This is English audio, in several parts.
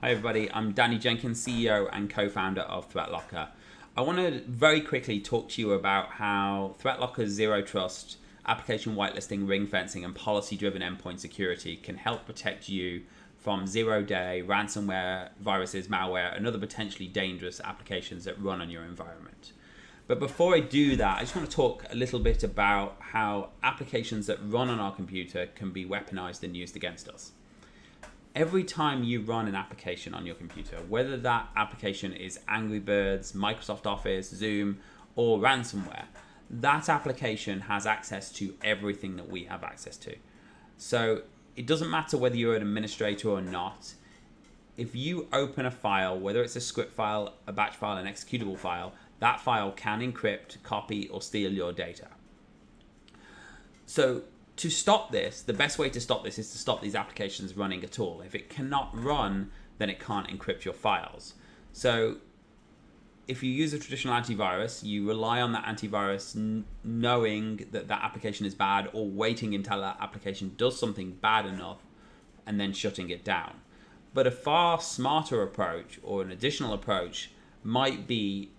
Hi everybody, I'm Danny Jenkins, CEO and co-founder of ThreatLocker. I want to very quickly talk to you about how ThreatLocker's zero trust, application whitelisting, ring fencing, and policy-driven endpoint security can help protect you from zero-day ransomware, viruses, malware, and other potentially dangerous applications that run on your environment. But before I do that, I just want to talk a little bit about how applications that run on our computer can be weaponized and used against us. Every time you run an application on your computer, whether that application is Angry Birds, Microsoft Office, Zoom, or ransomware, that application has access to everything that we have access to. So it doesn't matter whether you're an administrator or not. If you open a file, whether it's a script file, a batch file, an executable file, that file can encrypt, copy, or steal your data. So to stop this, the best way to stop this is to stop these applications running at all. If it cannot run, then it can't encrypt your files. So if you use a traditional antivirus, you rely on that antivirus knowing that that application is bad, or waiting until that application does something bad enough and then shutting it down. But a far smarter approach, or an additional approach, might be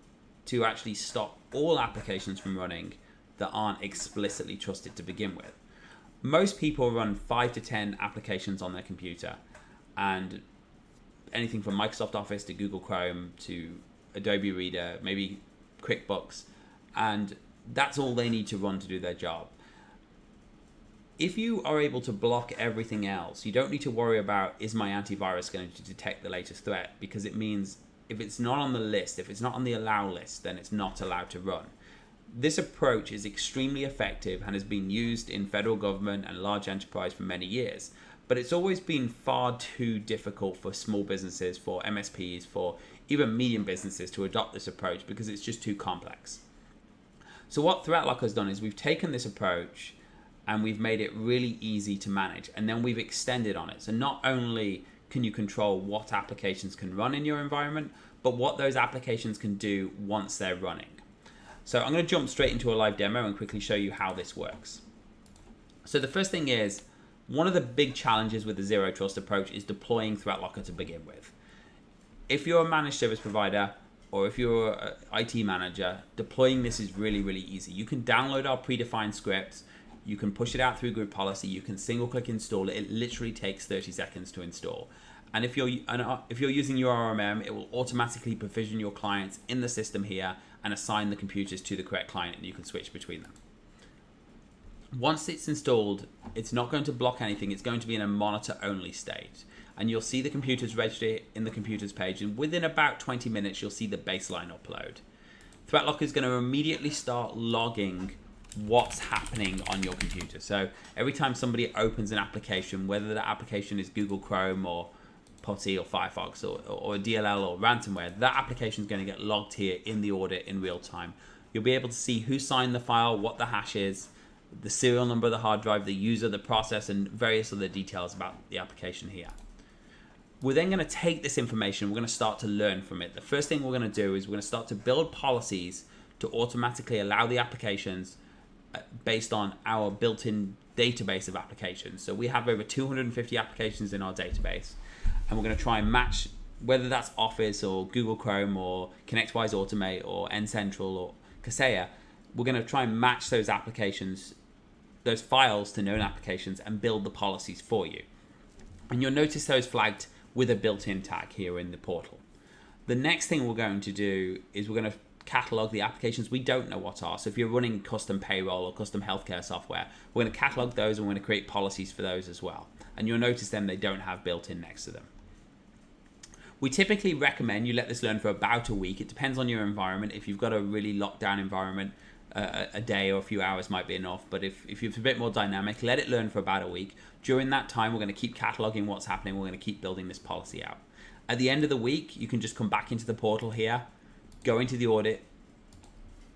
to actually stop all applications from running that aren't explicitly trusted to begin with. Most people run 5 to 10 applications on their computer, and anything from Microsoft Office to Google Chrome to Adobe Reader, maybe QuickBooks, and that's all they need to run to do their job. If you are able to block everything else, you don't need to worry about, is my antivirus going to detect the latest threat? Because it means if it's not on the list, if it's not on the allow list, then it's not allowed to run. This approach is extremely effective and has been used in federal government and large enterprise for many years. But it's always been far too difficult for small businesses, for MSPs, for even medium businesses to adopt this approach because it's just too complex. So what ThreatLocker has done is we've taken this approach and we've made it really easy to manage, and then we've extended on it. So not only can you control what applications can run in your environment, but what those applications can do once they're running. So I'm going to jump straight into a live demo and quickly show you how this works. So the first thing is, one of the big challenges with the zero trust approach is deploying ThreatLocker to begin with. If you're a managed service provider or if you're an IT manager, deploying this is really, really easy. You can download our predefined scripts, you can push it out through group policy, you can single click install it. It literally takes 30 seconds to install. And if you're using your RMM, it will automatically provision your clients in the system here and assign the computers to the correct client, and you can switch between them. Once it's installed, it's not going to block anything. It's going to be in a monitor-only state. And you'll see the computers register in the computers page, and within about 20 minutes, you'll see the baseline upload. ThreatLocker is going to immediately start logging what's happening on your computer. So every time somebody opens an application, whether the application is Google Chrome or PuTTY or Firefox or DLL or ransomware, that application is going to get logged here in the audit in real time. You'll be able to see who signed the file, what the hash is, the serial number of the hard drive, the user, the process, and various other details about the application here. We're then going to take this information, we're going to start to learn from it. The first thing we're going to do is we're going to start to build policies to automatically allow the applications based on our built-in database of applications. So we have over 250 applications in our database, and we're going to try and match, whether that's Office or Google Chrome or ConnectWise Automate or N-Central or Kaseya, we're going to try and match those applications, those files to known applications, and build the policies for you. And you'll notice those flagged with a built-in tag here in the portal. The next thing we're going to do is we're going to catalog the applications we don't know what are. So if you're running custom payroll or custom healthcare software, we're going to catalog those and we're going to create policies for those as well. And you'll notice then they don't have built-in next to them. We typically recommend you let this learn for about a week. It depends on your environment. If you've got a really locked down environment, a day or a few hours might be enough. But if you're a bit more dynamic, let it learn for about a week. During that time, we're going to keep cataloging what's happening. We're going to keep building this policy out. At the end of the week, you can just come back into the portal here, go into the audit,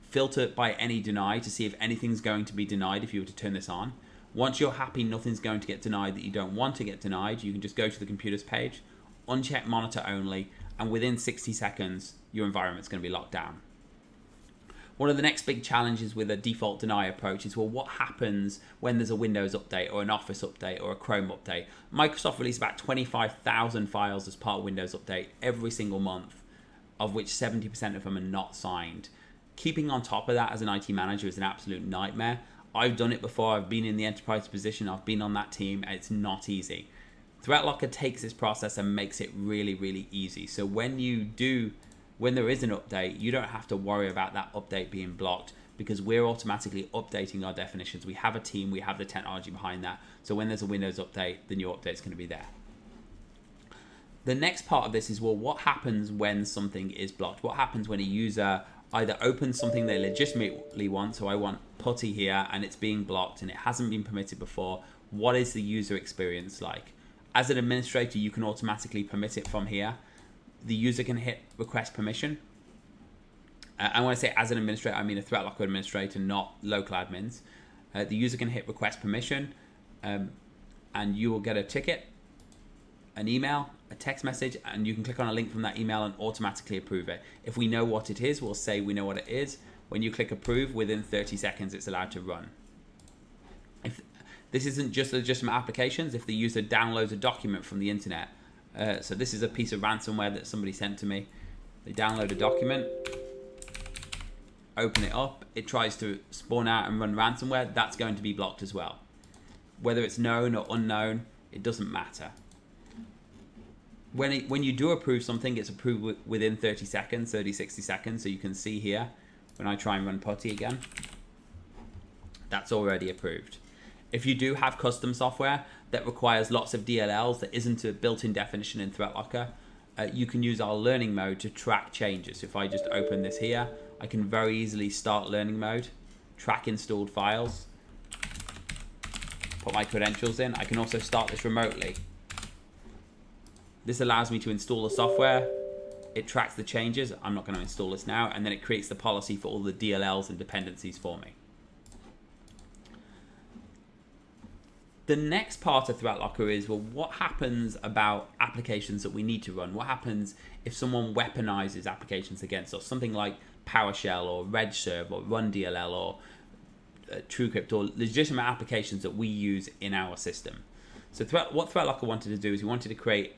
filter by any deny to see if anything's going to be denied if you were to turn this on. Once you're happy nothing's going to get denied that you don't want to get denied, you can just go to the computers page, uncheck monitor only, and within 60 seconds, your environment's going to be locked down. One of the next big challenges with a default deny approach is, well, what happens when there's a Windows update or an Office update or a Chrome update? Microsoft release about 25,000 files as part of Windows Update every single month, of which 70% of them are not signed. Keeping on top of that as an IT manager is an absolute nightmare. I've done it before. I've been in the enterprise position. I've been on that team. And it's not easy. ThreatLocker takes this process and makes it really, really easy. So when there is an update, you don't have to worry about that update being blocked, because we're automatically updating our definitions. We have a team, we have the technology behind that. So when there's a Windows update, the new update is going to be there. The next part of this is, well, what happens when something is blocked? What happens when a user either opens something they legitimately want? So I want putty here and it's being blocked and it hasn't been permitted before. What is the user experience like? As an administrator, you can automatically permit it from here. The user can hit request permission. And when I say as an administrator, I mean a ThreatLocker administrator, not local admins. The user can hit request permission, and you will get a ticket, an email, a text message, and you can click on a link from that email and automatically approve it. If we know what it is, we'll say we know what it is. When you click approve, within 30 seconds, it's allowed to run. If this isn't just legitimate applications, if the user downloads a document from the internet, so this is a piece of ransomware that somebody sent to me. They download a document, open it up, it tries to spawn out and run ransomware, that's going to be blocked as well. Whether it's known or unknown, it doesn't matter. When you do approve something, it's approved within 30 seconds, 60 seconds. So you can see here, when I try and run putty again, that's already approved. If you do have custom software that requires lots of DLLs that isn't a built-in definition in ThreatLocker, you can use our learning mode to track changes. If I just open this here, I can very easily start learning mode, track installed files, put my credentials in. I can also start this remotely. This allows me to install the software. It tracks the changes. I'm not going to install this now. And then it creates the policy for all the DLLs and dependencies for me. The next part of ThreatLocker is, well, what happens about applications that we need to run? What happens if someone weaponizes applications against us? Something like PowerShell or RegServe or RunDLL or TrueCrypt, or legitimate applications that we use in our system. So what ThreatLocker wanted to do is we wanted to create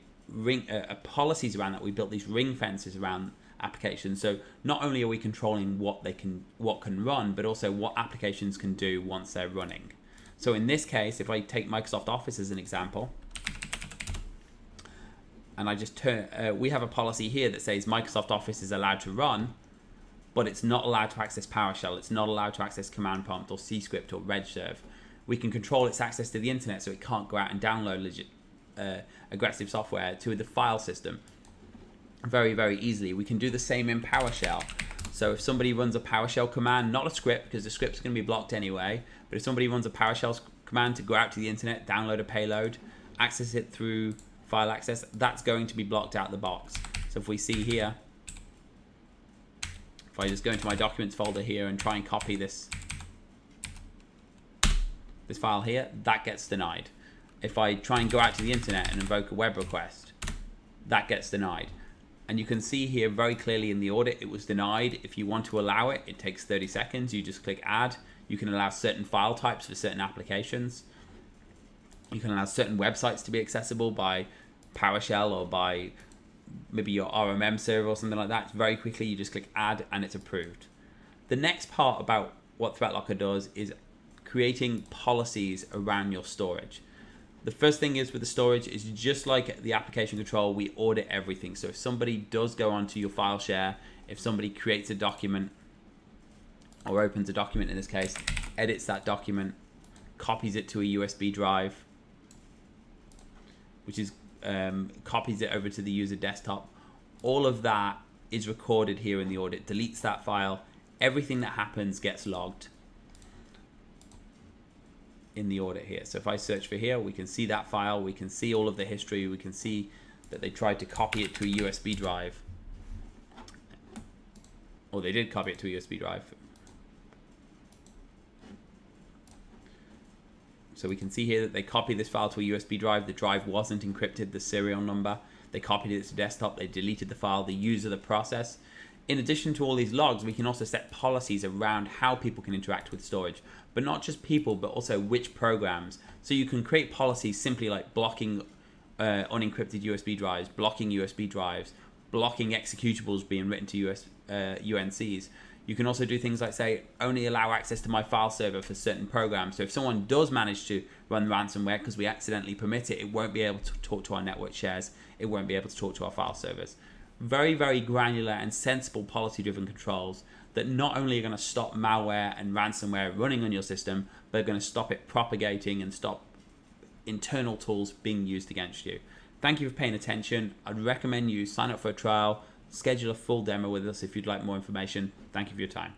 policies around that. We built these ring fences around applications. So not only are we controlling what can run, but also what applications can do once they're running. So in this case, if I take Microsoft Office as an example, and I just we have a policy here that says Microsoft Office is allowed to run, but it's not allowed to access PowerShell. It's not allowed to access Command Prompt or CScript or RegServe. We can control its access to the internet so it can't go out and download aggressive software to the file system very, very easily. We can do the same in PowerShell. So if somebody runs a PowerShell command, not a script, because the script's going to be blocked anyway, but if somebody runs a PowerShell command to go out to the internet, download a payload, access it through file access, that's going to be blocked out the box. So if we see here, if I just go into my documents folder here and try and copy this file here, that gets denied. If I try and go out to the internet and invoke a web request, that gets denied. And you can see here very clearly in the audit, it was denied. If you want to allow it, it takes 30 seconds. You just click add. You can allow certain file types for certain applications. You can allow certain websites to be accessible by PowerShell or by maybe your RMM server or something like that. Very quickly, you just click add and it's approved. The next part about what ThreatLocker does is creating policies around your storage. The first thing is with the storage is just like the application control, we audit everything. So if somebody does go onto your file share, if somebody creates a document or opens a document in this case, edits that document, copies it to a USB drive, which is copies it over to the user desktop, all of that is recorded here in the audit, deletes that file, everything that happens gets logged in the audit here. So if I search for here, we can see that file, we can see all of the history, we can see that they tried to copy it to a USB drive, or they did copy it to a USB drive. So we can see here that they copied this file to a USB drive, the drive wasn't encrypted, the serial number, they copied it to desktop, they deleted the file, the user, the process In addition to all these logs, we can also set policies around how people can interact with storage, but not just people, but also which programs. So you can create policies simply like blocking unencrypted USB drives, blocking USB drives, blocking executables being written to UNCs. You can also do things like say, only allow access to my file server for certain programs. So if someone does manage to run ransomware because we accidentally permit it, it won't be able to talk to our network shares. It won't be able to talk to our file servers. Very, very granular and sensible policy-driven controls that not only are going to stop malware and ransomware running on your system, but are going to stop it propagating and stop internal tools being used against you. Thank you for paying attention. I'd recommend you sign up for a trial, schedule a full demo with us if you'd like more information. Thank you for your time.